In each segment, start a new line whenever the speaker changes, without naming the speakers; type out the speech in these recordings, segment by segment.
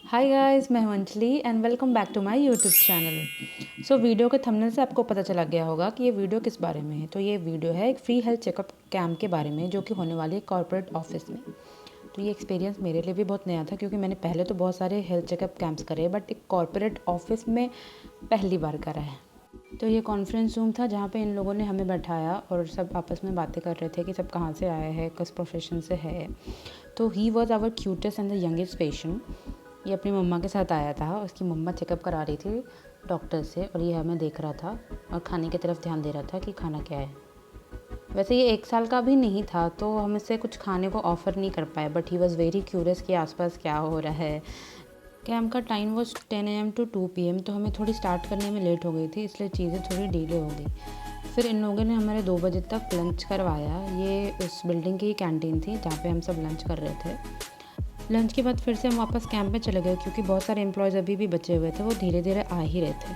हाय guys, मैं हूं Anjali and welcome back to my YouTube channel. So video के thumbnail से आपको पता चला गया होगा कि ये वीडियो किस बारे में है। तो ये वीडियो है एक फ्री हेल्थ चेकअप कैंप के बारे में जो कि होने वाली है कॉर्पोरेट ऑफिस में। तो ये एक्सपीरियंस मेरे लिए भी बहुत नया था क्योंकि मैंने पहले तो बहुत सारे हेल्थ चेकअप कैंप्स करे बट एक कॉर्पोरेट ऑफिस में पहली बार करा है। तो ये कॉन्फ्रेंस रूम था जहाँ पे इन लोगों ने हमें बैठाया और सब आपस में बातें कर रहे थे कि सब कहाँ से आए हैं, किस प्रोफेशन से है। तो he was our cutest and the youngest patient. ये अपनी मम्मा के साथ आया था। उसकी मम्मा चेकअप करा रही थी डॉक्टर से और ये हमें देख रहा था और खाने की तरफ ध्यान दे रहा था कि खाना क्या है। वैसे ये 1 साल का भी नहीं था तो हम इससे कुछ खाने को ऑफ़र नहीं कर पाए, but he was very curious कि आसपास क्या हो रहा है। कैंप का time was 10 AM to 2 PM, तो हमें थोड़ी स्टार्ट करने में लेट हो गई थी, इसलिए चीज़ें थोड़ी डिले हो गई। फिर इन लोगों ने हमारे 2 बजे तक लंच करवाया। ये उस बिल्डिंग की ही कैंटीन थी जहाँ पे हम सब लंच कर रहे थे। लंच के बाद फिर से हम वापस कैंप में चले गए क्योंकि बहुत सारे एम्प्लॉयज़ अभी भी बचे हुए थे, वो धीरे धीरे आ ही रहे थे।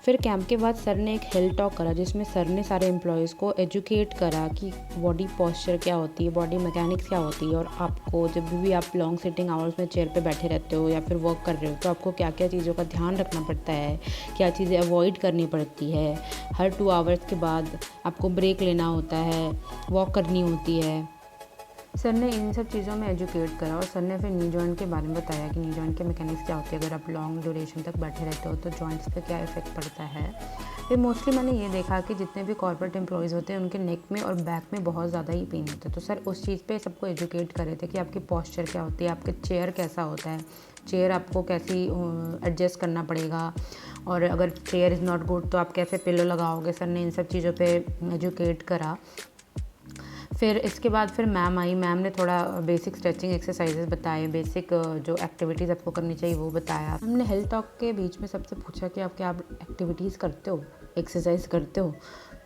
फिर कैंप के बाद सर ने एक हेल्थ टॉक करा जिसमें सर ने सारे एम्प्लॉयज़ को एजुकेट करा कि बॉडी पोस्चर क्या होती है, बॉडी मैकेनिक्स क्या होती है, और आपको जब भी आप लॉन्ग सिटिंग आवर्स में चेयर पे बैठे रहते हो या फिर वर्क कर रहे हो तो आपको क्या क्या चीज़ों का ध्यान रखना पड़ता है, क्या चीज़ें अवॉइड करनी पड़ती है। हर 2 आवर्स के बाद आपको ब्रेक लेना होता है, वॉक करनी होती है। सर ने इन सब चीज़ों में एजुकेट करा और सर ने फिर नी जॉइंट के बारे में बताया कि नी जॉइंट के मैकेनिक्स क्या होती है, अगर आप लॉन्ग ड्यूरेशन तक बैठे रहते हो तो जॉइंट्स पे क्या इफेक्ट पड़ता है। फिर मोस्टली मैंने ये देखा कि जितने भी कॉर्पोरेट एम्प्लॉयज़ होते हैं उनके नेक में और बैक में बहुत ज़्यादा ही पेन होता है। तो सर उस चीज़ पे सबको एजुकेट कर रहे थे कि आपकी पॉस्चर क्या होती है, आपके चेयर कैसा होता है, चेयर आपको कैसी एडजस्ट करना पड़ेगा, और अगर चेयर इज़ नॉट गुड तो आप कैसे पिलो लगाओगे। सर ने इन सब चीज़ों पे एजुकेट करा। फिर इसके बाद फिर मैम आई। मैम ने थोड़ा बेसिक स्ट्रेचिंग एक्सरसाइजेस बताए, बेसिक जो एक्टिविटीज़ आपको करनी चाहिए वो बताया। हमने हेल्थ टॉक के बीच में सबसे पूछा कि आप क्या एक्टिविटीज़ करते हो, एक्सरसाइज करते हो।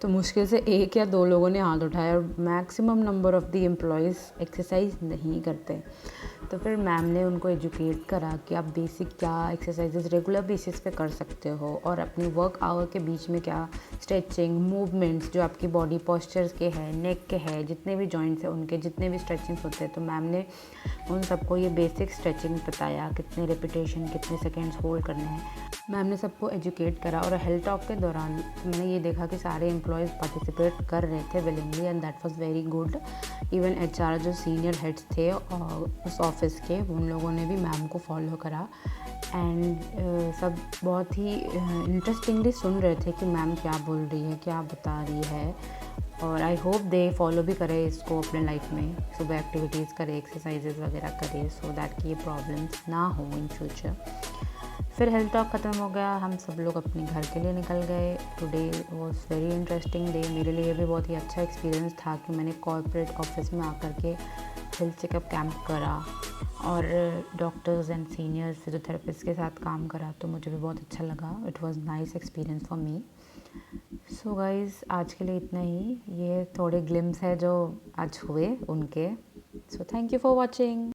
तो मुश्किल से 1 या 2 लोगों ने हाथ उठाया और maximum number of the employees exercise नहीं करते। तो फिर मैम ने उनको एजुकेट करा कि आप बेसिक क्या एक्सरसाइजेज रेगुलर बेसिस पे कर सकते हो और अपनी वर्क आवर के बीच में क्या स्ट्रेचिंग मूवमेंट्स जो आपकी बॉडी पोस्चर्स के हैं, नेक के हैं, जितने भी जॉइंट्स हैं उनके जितने भी स्ट्रेचिंग्स होते हैं। तो मैम ने उन सबको ये बेसिक स्ट्रेचिंग बताया, कितने रेपिटेशन, कितने सेकेंड्स होल्ड करने हैं। मैम ने सबको एजुकेट करा और हेल्थ टॉक के दौरान मैंने ये देखा कि सारे एम्प्लॉयज़ पार्टिसिपेट कर रहे थे willingly and that was very good. Even HR जो सीनियर हेड्स थे उस ऑफिस के, उन लोगों ने भी मैम को फॉलो करा एंड सब बहुत ही इंटरेस्टिंगली सुन रहे थे कि मैम क्या बोल रही है, क्या बता रही है। और आई होप दे फॉलो भी करे इसको अपने लाइफ में, सुबह एक्टिविटीज़ करे, एक्सरसाइजेज वगैरह करे, सो दैट कि ये प्रॉब्लम्स ना हो इन फ्यूचर। फिर हेल्थ टॉक ख़त्म हो गया, हम सब लोग अपने घर के लिए निकल गए। Today was very interesting day. मेरे लिए भी बहुत ही अच्छा एक्सपीरियंस था कि मैंने कॉर्पोरेट ऑफिस में आकर के हेल्थ चेकअप कैंप करा और डॉक्टर्स एंड सीनियर फिजियोथेरेपिस्ट के साथ काम करा, तो मुझे भी बहुत अच्छा लगा। It was nice experience for me. So guys, आज के लिए इतना ही। ये थोड़े ग्लिम्स है जो आज हुए उनके। So thank you for watching.